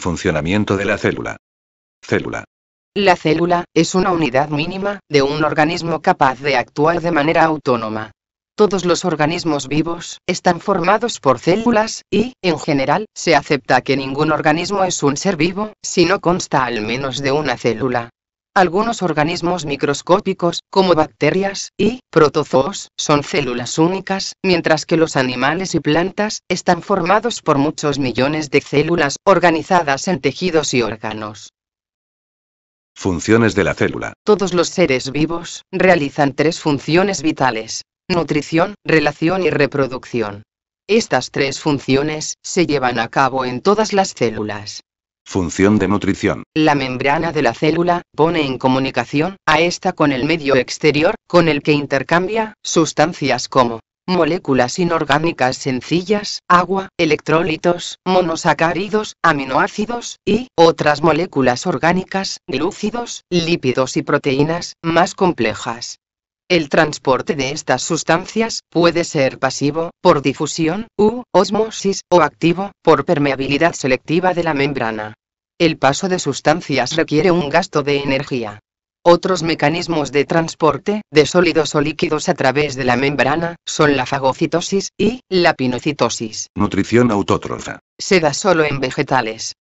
funcionamiento de la célula. Célula. La célula es una unidad mínima de un organismo capaz de actuar de manera autónoma. Todos los organismos vivos están formados por células y, en general, se acepta que ningún organismo es un ser vivo si no consta al menos de una célula. Algunos organismos microscópicos, como bacterias y protozoos, son células únicas, mientras que los animales y plantas están formados por muchos millones de células organizadas en tejidos y órganos. Funciones de la célula. Todos los seres vivos realizan 3 funciones vitales: nutrición, relación y reproducción. Estas 3 funciones se llevan a cabo en todas las células. Función de nutrición. La membrana de la célula pone en comunicación a esta con el medio exterior, con el que intercambia sustancias como moléculas inorgánicas sencillas, agua, electrolitos, monosacáridos, aminoácidos, y otras moléculas orgánicas, glúcidos, lípidos y proteínas, más complejas. El transporte de estas sustancias puede ser pasivo, por difusión, u ósmosis, o activo, por permeabilidad selectiva de la membrana. El paso de sustancias requiere un gasto de energía. Otros mecanismos de transporte de sólidos o líquidos a través de la membrana son la fagocitosis y la pinocitosis. Nutrición autótrofa. Se da solo en vegetales.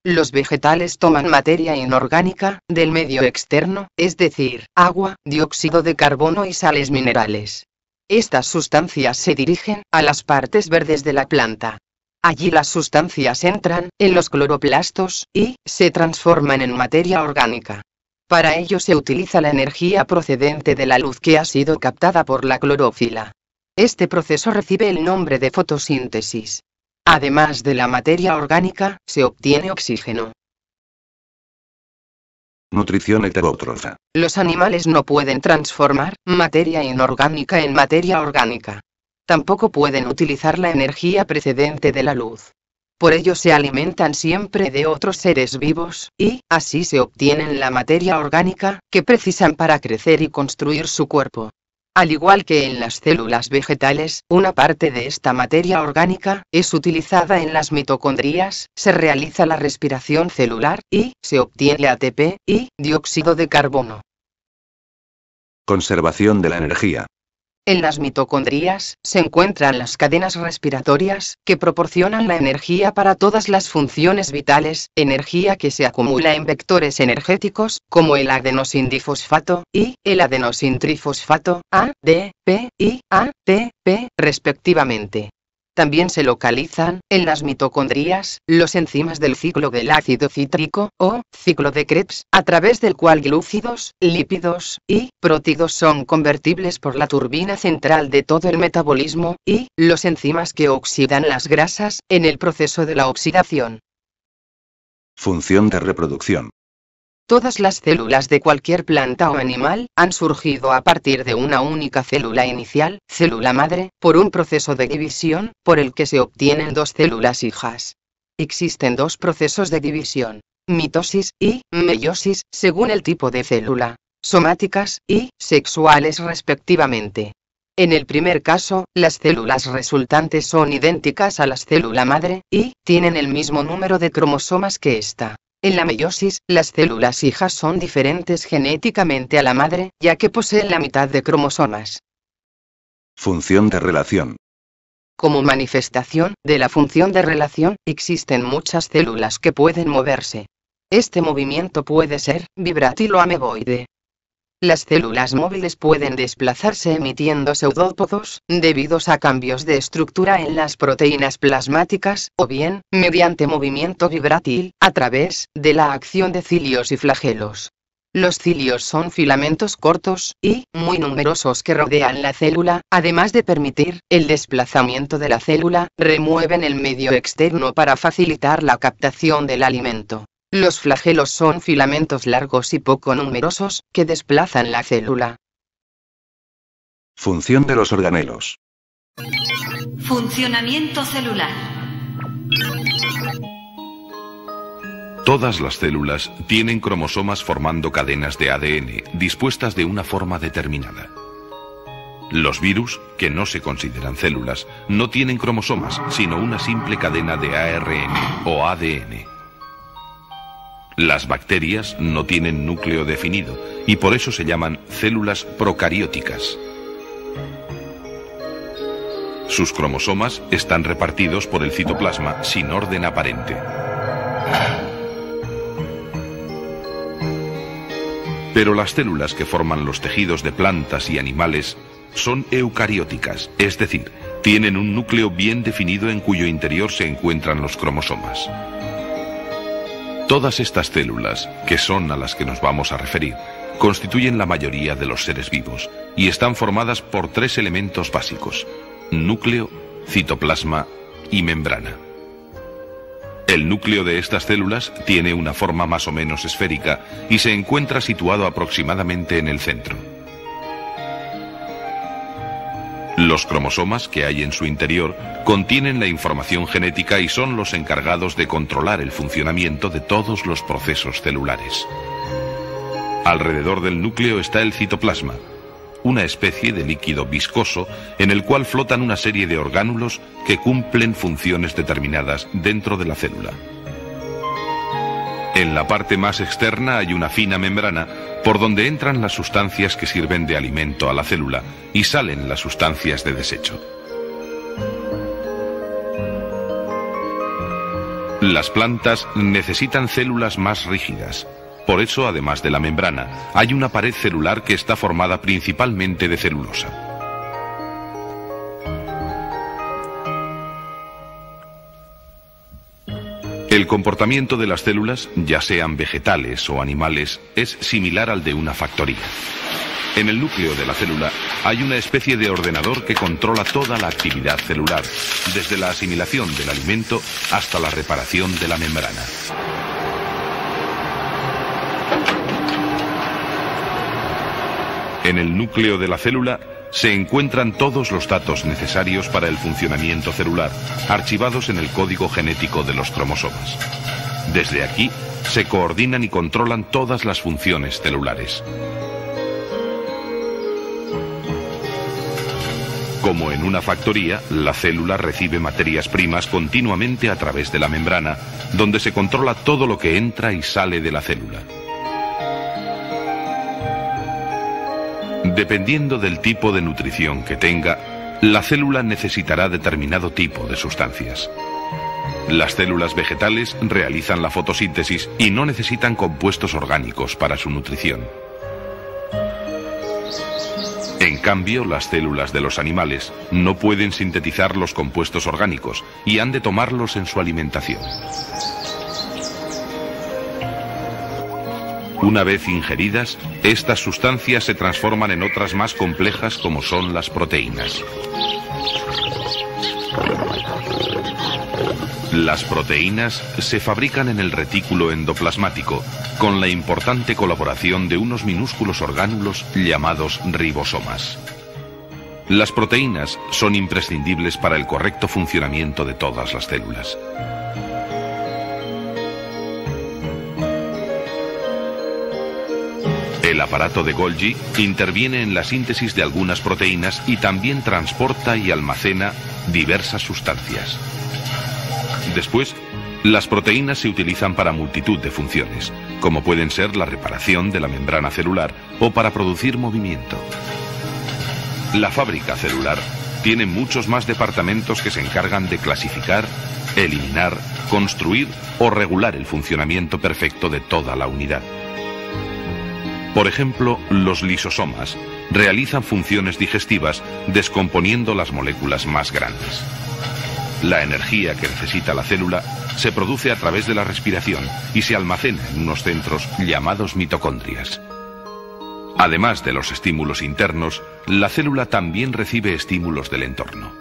Los vegetales toman materia inorgánica del medio externo, es decir, agua, dióxido de carbono y sales minerales. Estas sustancias se dirigen a las partes verdes de la planta. Allí las sustancias entran en los cloroplastos y se transforman en materia orgánica. Para ello se utiliza la energía procedente de la luz que ha sido captada por la clorófila. Este proceso recibe el nombre de fotosíntesis. Además de la materia orgánica, se obtiene oxígeno. Nutrición heterótrofa. Los animales no pueden transformar materia inorgánica en materia orgánica. Tampoco pueden utilizar la energía precedente de la luz. Por ello se alimentan siempre de otros seres vivos, y así se obtienen la materia orgánica que precisan para crecer y construir su cuerpo. Al igual que en las células vegetales, una parte de esta materia orgánica es utilizada en las mitocondrias, se realiza la respiración celular, y se obtiene ATP y dióxido de carbono. Conservación de la energía. En las mitocondrias se encuentran las cadenas respiratorias que proporcionan la energía para todas las funciones vitales, energía que se acumula en vectores energéticos como el adenosindifosfato y el adenosintrifosfato, ADP y ATP, respectivamente. También se localizan en las mitocondrias los enzimas del ciclo del ácido cítrico o ciclo de Krebs, a través del cual glúcidos, lípidos y prótidos son convertibles por la turbina central de todo el metabolismo, y los enzimas que oxidan las grasas en el proceso de la oxidación. Función de reproducción. Todas las células de cualquier planta o animal han surgido a partir de una única célula inicial, célula madre, por un proceso de división, por el que se obtienen 2 células hijas. Existen 2 procesos de división: mitosis y meiosis, según el tipo de célula, somáticas y sexuales respectivamente. En el primer caso, las células resultantes son idénticas a la célula madre, y tienen el mismo número de cromosomas que ésta. En la meiosis, las células hijas son diferentes genéticamente a la madre, ya que poseen la mitad de cromosomas. Función de relación. Como manifestación de la función de relación, existen muchas células que pueden moverse. Este movimiento puede ser vibrátil o ameboide. Las células móviles pueden desplazarse emitiendo pseudópodos, debidos a cambios de estructura en las proteínas plasmáticas, o bien, mediante movimiento vibrátil, a través de la acción de cilios y flagelos. Los cilios son filamentos cortos y muy numerosos que rodean la célula, además de permitir el desplazamiento de la célula, remueven el medio externo para facilitar la captación del alimento. Los flagelos son filamentos largos y poco numerosos, que desplazan la célula. Función de los organelos. Funcionamiento celular. Todas las células tienen cromosomas formando cadenas de ADN, dispuestas de una forma determinada. Los virus, que no se consideran células, no tienen cromosomas, sino una simple cadena de ARN o ADN. Las bacterias no tienen núcleo definido y por eso se llaman células procarióticas. Sus cromosomas están repartidos por el citoplasma sin orden aparente. Pero las células que forman los tejidos de plantas y animales son eucarióticas, es decir, tienen un núcleo bien definido en cuyo interior se encuentran los cromosomas. Todas estas células, que son a las que nos vamos a referir, constituyen la mayoría de los seres vivos y están formadas por 3 elementos básicos: núcleo, citoplasma y membrana. El núcleo de estas células tiene una forma más o menos esférica y se encuentra situado aproximadamente en el centro. Los cromosomas que hay en su interior contienen la información genética y son los encargados de controlar el funcionamiento de todos los procesos celulares. Alrededor del núcleo está el citoplasma, una especie de líquido viscoso en el cual flotan una serie de orgánulos que cumplen funciones determinadas dentro de la célula. En la parte más externa hay una fina membrana por donde entran las sustancias que sirven de alimento a la célula y salen las sustancias de desecho. Las plantas necesitan células más rígidas. Por eso, además de la membrana, hay una pared celular que está formada principalmente de celulosa. El comportamiento de las células, ya sean vegetales o animales, es similar al de una factoría. En el núcleo de la célula hay una especie de ordenador que controla toda la actividad celular, desde la asimilación del alimento hasta la reparación de la membrana. En el núcleo de la célula se encuentran todos los datos necesarios para el funcionamiento celular, archivados en el código genético de los cromosomas. Desde aquí se coordinan y controlan todas las funciones celulares. Como en una factoría, la célula recibe materias primas continuamente a través de la membrana, donde se controla todo lo que entra y sale de la célula. Dependiendo del tipo de nutrición que tenga, la célula necesitará determinado tipo de sustancias. Las células vegetales realizan la fotosíntesis y no necesitan compuestos orgánicos para su nutrición. En cambio, las células de los animales no pueden sintetizar los compuestos orgánicos y han de tomarlos en su alimentación. Una vez ingeridas, estas sustancias se transforman en otras más complejas como son las proteínas. Las proteínas se fabrican en el retículo endoplasmático con la importante colaboración de unos minúsculos orgánulos llamados ribosomas. Las proteínas son imprescindibles para el correcto funcionamiento de todas las células. El aparato de Golgi interviene en la síntesis de algunas proteínas y también transporta y almacena diversas sustancias. Después, las proteínas se utilizan para multitud de funciones, como pueden ser la reparación de la membrana celular o para producir movimiento. La fábrica celular tiene muchos más departamentos que se encargan de clasificar, eliminar, construir o regular el funcionamiento perfecto de toda la unidad. Por ejemplo, los lisosomas realizan funciones digestivas descomponiendo las moléculas más grandes. La energía que necesita la célula se produce a través de la respiración y se almacena en unos centros llamados mitocondrias. Además de los estímulos internos, la célula también recibe estímulos del entorno.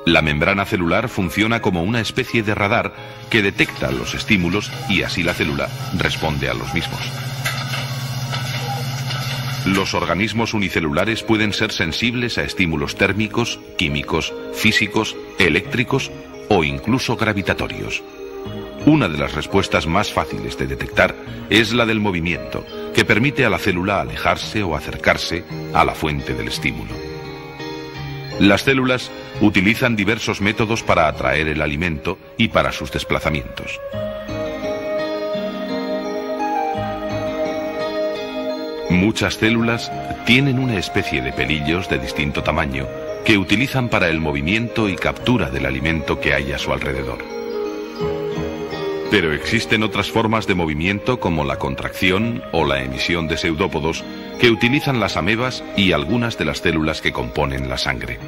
La membrana celular funciona como una especie de radar que detecta los estímulos y así la célula responde a los mismos. Los organismos unicelulares pueden ser sensibles a estímulos térmicos, químicos, físicos, eléctricos o incluso gravitatorios. Una de las respuestas más fáciles de detectar es la del movimiento, que permite a la célula alejarse o acercarse a la fuente del estímulo. Las células utilizan diversos métodos para atraer el alimento y para sus desplazamientos. Muchas células tienen una especie de pelillos de distinto tamaño que utilizan para el movimiento y captura del alimento que hay a su alrededor. Pero existen otras formas de movimiento como la contracción o la emisión de pseudópodos que utilizan las amebas y algunas de las células que componen la sangre.